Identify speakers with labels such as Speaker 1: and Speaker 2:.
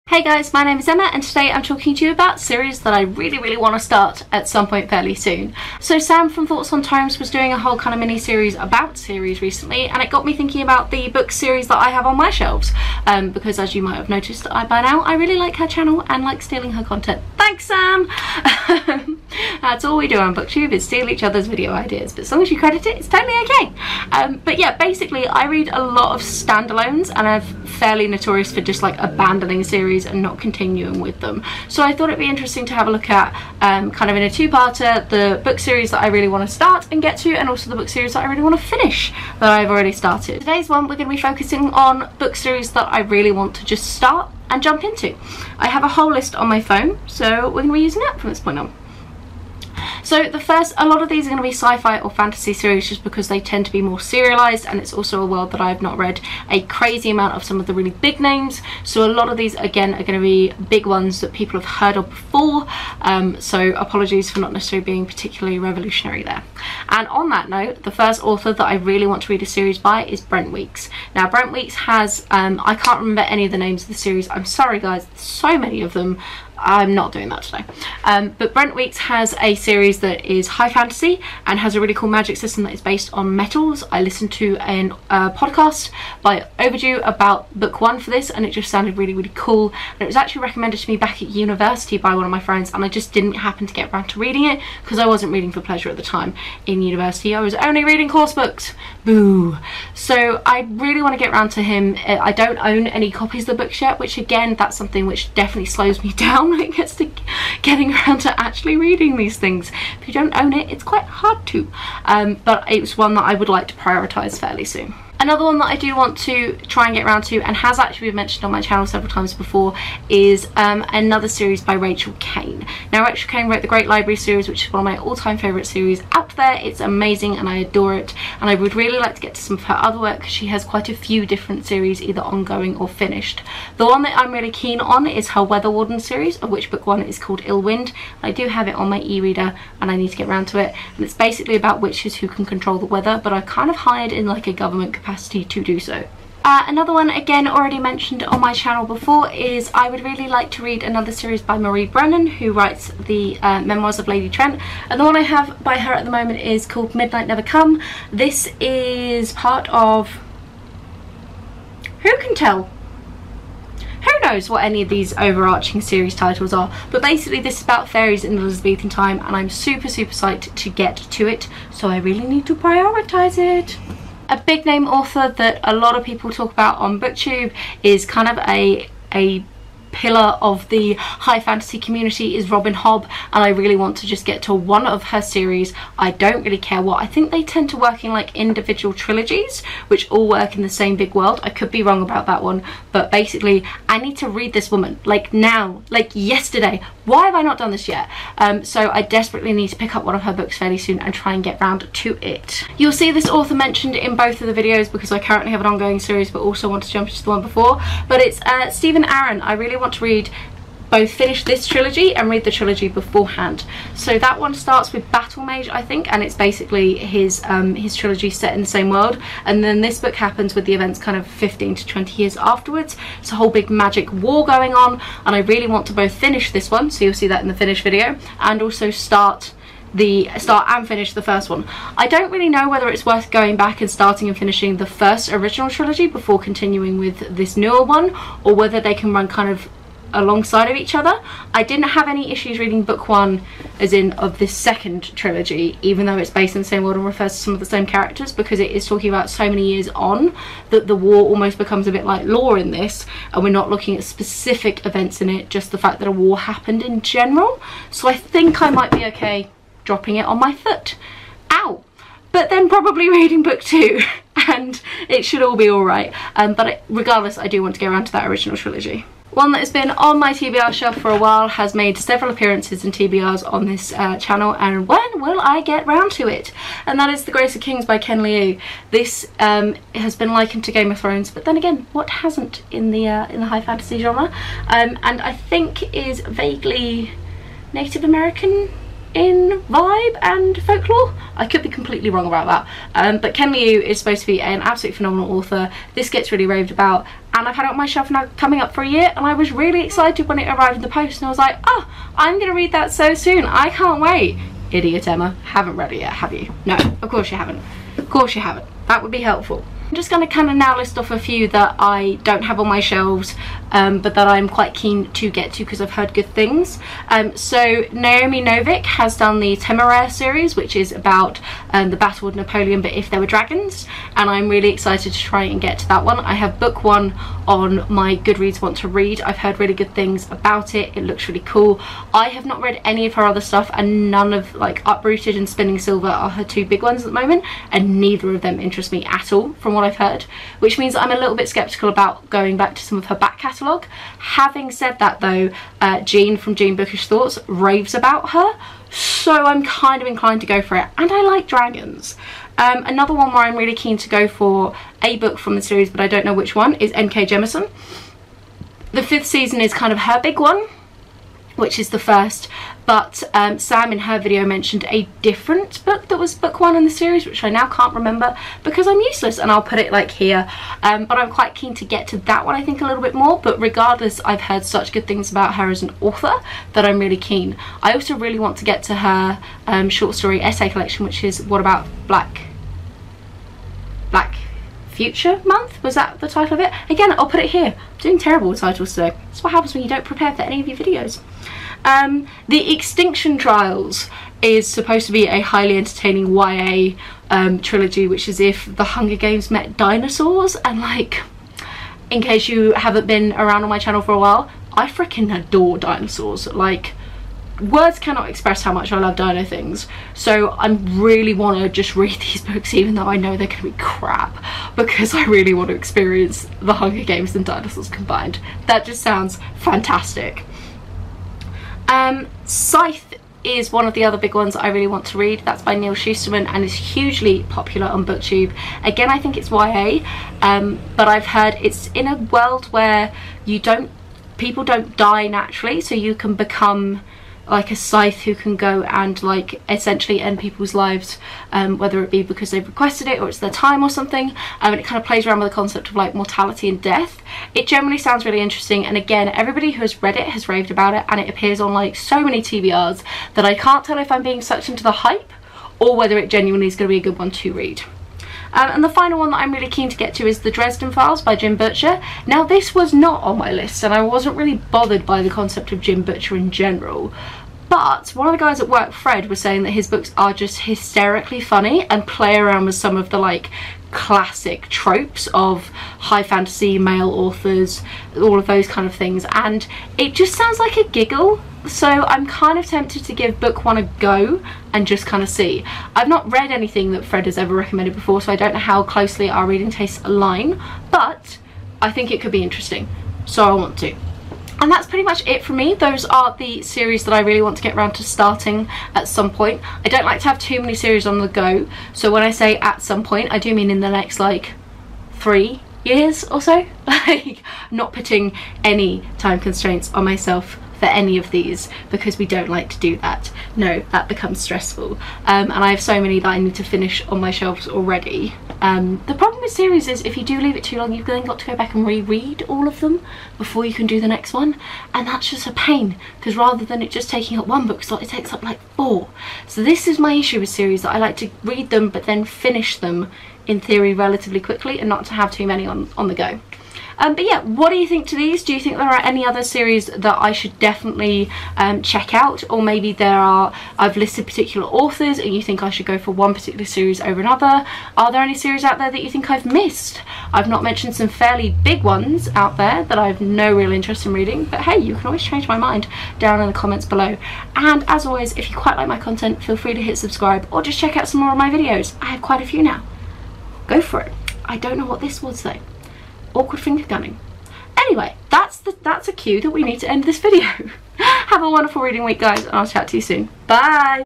Speaker 1: Hey guys, my name is Emma and today I'm talking to you about a series that I really want to start at some point fairly soon. So Sam from Thoughts on Times was doing a whole kind of mini series about series recently, and it got me thinking about the book series that I have on my shelves, because as you might have noticed by now, I really like her channel and like stealing her content. Thanks Sam! That's all we do on BookTube, is steal each other's video ideas, but as long as you credit it, it's totally okay. But yeah, basically I read a lot of standalones and I'm fairly notorious for just like abandoning series and not continuing with them. So I thought it'd be interesting to have a look at, kind of in a two-parter, the book series that I really want to start and get to, and also the book series that I really want to finish that I've already started. Today's one, we're going to be focusing on book series that I really want to just start and jump into. I have a whole list on my phone, so we're going to be using that from this point on. So a lot of these are going to be sci-fi or fantasy series just because they tend to be more serialized, and it's also a world that I have not read a crazy amount of some of the really big names. So a lot of these again are going to be big ones that people have heard of before, so apologies for not necessarily being particularly revolutionary there. And on that note, the first author that I really want to read a series by is Brent Weeks. Now Brent Weeks has, I can't remember any of the names of the series, I'm sorry guys, there's so many of them. I'm not doing that today. But Brent Weeks has a series that is high fantasy and has a really cool magic system that is based on metals. I listened to a podcast by Overdue about book one for this, and it just sounded really cool. And it was actually recommended to me back at university by one of my friends, and I just didn't happen to get around to reading it because I wasn't reading for pleasure at the time in university. I was only reading course books. Boo. So I really want to get around to him. I don't own any copies of the books yet, which again, that's something which definitely slows me down when it gets to getting around to actually reading these things. If you don't own it, it's quite hard to. But it's one that I would like to prioritise fairly soon. Another one that I do want to try and get around to, and has actually been mentioned on my channel several times before, is another series by Rachel Kane. Now Rachel Kane wrote the Great Library series, which is one of my all-time favourite series out there. It's amazing and I adore it, and I would really like to get to some of her other work because she has quite a few different series either ongoing or finished. The one that I'm really keen on is her Weather Warden series, of which book one is called Ill Wind. I do have it on my e-reader and I need to get around to it, and it's basically about witches who can control the weather, but I kind of hired in like a government capacity to do so. Another one, again already mentioned on my channel before, is I would really like to read another series by Brennan, who writes the memoirs of Lady Trent, and the one I have by her at the moment is called Midnight Never Come. This is part of, who can tell? Who knows what any of these overarching series titles are, but basically this is about fairies in the Elizabethan time, and I'm super psyched to get to it, so I really need to prioritise it. A big name author that a lot of people talk about on BookTube is kind of a pillar of the high fantasy community is Hobb, and I really want to just get to one of her series. I don't really care what. I think they tend to work in like individual trilogies which all work in the same big world. I could be wrong about that one, but basically I need to read this woman like now, like yesterday. Why have I not done this yet? So I desperately need to pick up one of her books fairly soon and try and get round to it. You'll see this author mentioned in both of the videos because I currently have an ongoing series but also want to jump into the one before, but it's Stephen Aaron. I really want to read, both finish this trilogy and read the trilogy beforehand. So that one starts with Battle Mage, I think, and it's basically his trilogy set in the same world, and then this book happens with the events kind of 15 to 20 years afterwards. It's a whole big magic war going on, and I really want to both finish this one, so you'll see that in the finish video, and also start and finish the first one. I don't really know whether it's worth going back and starting and finishing the first original trilogy before continuing with this newer one, or whether they can run kind of alongside of each other. I didn't have any issues reading book one, as in of this second trilogy, even though it's based in the same world and refers to some of the same characters, because it is talking about so many years on that the war almost becomes a bit like lore in this, and we're not looking at specific events in it, just the fact that a war happened in general. So I think I might be okay dropping it on my foot. Ow! But then probably reading book two and it should all be alright. But regardless, I do want to get around to that original trilogy. One that has been on my TBR shelf for a while, has made several appearances in TBRs on this channel, and when will I get round to it? And that is The Grace of Kings by Ken Liu. This has been likened to Game of Thrones, but then again, what hasn't in the high fantasy genre? And I think is vaguely Native American in vibe and folklore. I could be completely wrong about that, but Ken Liu is supposed to be an absolutely phenomenal author. This gets really raved about, and I've had it on my shelf now coming up for a year, and I was really excited when it arrived in the post, and I was like, oh, I'm gonna read that so soon, I can't wait. Idiot Emma, haven't read it yet, have you? No, of course you haven't. Of course you haven't. That would be helpful. I'm just going to kind of now list off a few that I don't have on my shelves, but that I'm quite keen to get to because I've heard good things. So Naomi Novik has done the Temeraire series, which is about the Battle of Napoleon, but if there were dragons, and I'm really excited to try and get to that one. I have book one on my Goodreads want to read. I've heard really good things about it. It looks really cool. I have not read any of her other stuff, and none of, like, Uprooted and Spinning Silver are her two big ones at the moment, and neither of them interest me at all from what I've heard, which means I'm a little bit skeptical about going back to some of her back catalogue. Having said that though, Jean from Jean Bookish Thoughts raves about her, so I'm kind of inclined to go for it, and I like dragons. Another one where I'm really keen to go for a book from the series, but I don't know which one, is N.K. Jemisin. The 5th season is kind of her big one, which is the first, but Sam in her video mentioned a different book that was book one in the series, which I now can't remember because I'm useless, and I'll put it like here, but I'm quite keen to get to that one, I think, a little bit more. But regardless, I've heard such good things about her as an author that I'm really keen. I also really want to get to her short story essay collection, which is What About Black Future Month? Was that the title of it? Again, I'll put it here. I'm doing terrible with titles today. That's what happens when you don't prepare for any of your videos. The Extinction Trials is supposed to be a highly entertaining YA trilogy, which is if the Hunger Games met dinosaurs. And, like, in case you haven't been around on my channel for a while, I freaking adore dinosaurs. Like, words cannot express how much I love dino things, so I really want to just read these books, even though I know they're going to be crap, because I really want to experience the Hunger Games and dinosaurs combined. That just sounds fantastic. Scythe is one of the other big ones I really want to read. That's by Neil Shusterman and is hugely popular on BookTube. Again, I think it's YA, but I've heard it's in a world where people don't die naturally, so you can become like a scythe who can go and, like, essentially end people's lives, whether it be because they've requested it or it's their time or something, and it kind of plays around with the concept of, like, mortality and death. It generally sounds really interesting, and again, everybody who has read it has raved about it, and it appears on, like, so many TBRs that I can't tell if I'm being sucked into the hype or whether it genuinely is going to be a good one to read. And the final one that I'm really keen to get to is The Dresden Files by Jim Butcher. Now, this was not on my list, and I wasn't really bothered by the concept of Jim Butcher in general, but one of the guys at work, Fred, was saying that his books are just hysterically funny and play around with some of the, like, classic tropes of high fantasy male authors, all of those kind of things, and it just sounds like a giggle. So I'm kind of tempted to give book one a go and just kind of see. I've not read anything that Fred has ever recommended before, so I don't know how closely our reading tastes align, but I think it could be interesting, so I want to. And that's pretty much it for me. Those are the series that I really want to get around to starting at some point. I don't like to have too many series on the go, so when I say at some point, I do mean in the next, like, 3 years or so. Like, not putting any time constraints on myself for any of these, because we don't like to do that. No, that becomes stressful, and I have so many that I need to finish on my shelves already. The problem with series is if you do leave it too long, you've then got to go back and reread all of them before you can do the next one, and that's just a pain, because rather than it just taking up one book slot, it takes up like 4. So this is my issue with series, that I like to read them but then finish them in theory relatively quickly and not to have too many on the go. But yeah, what do you think to these? Do you think there are any other series that I should definitely check out? Or maybe I've listed particular authors and you think I should go for one particular series over another? Are there any series out there that you think I've missed? I've not mentioned some fairly big ones out there that I have no real interest in reading, but hey, you can always change my mind down in the comments below. And as always, if you quite like my content, feel free to hit subscribe or just check out some more of my videos. I have quite a few now. Go for it. I don't know what this was though. Awkward finger gunning. Anyway, that's a cue that we need to end this video. Have a wonderful reading week, guys, and I'll chat to you soon. Bye!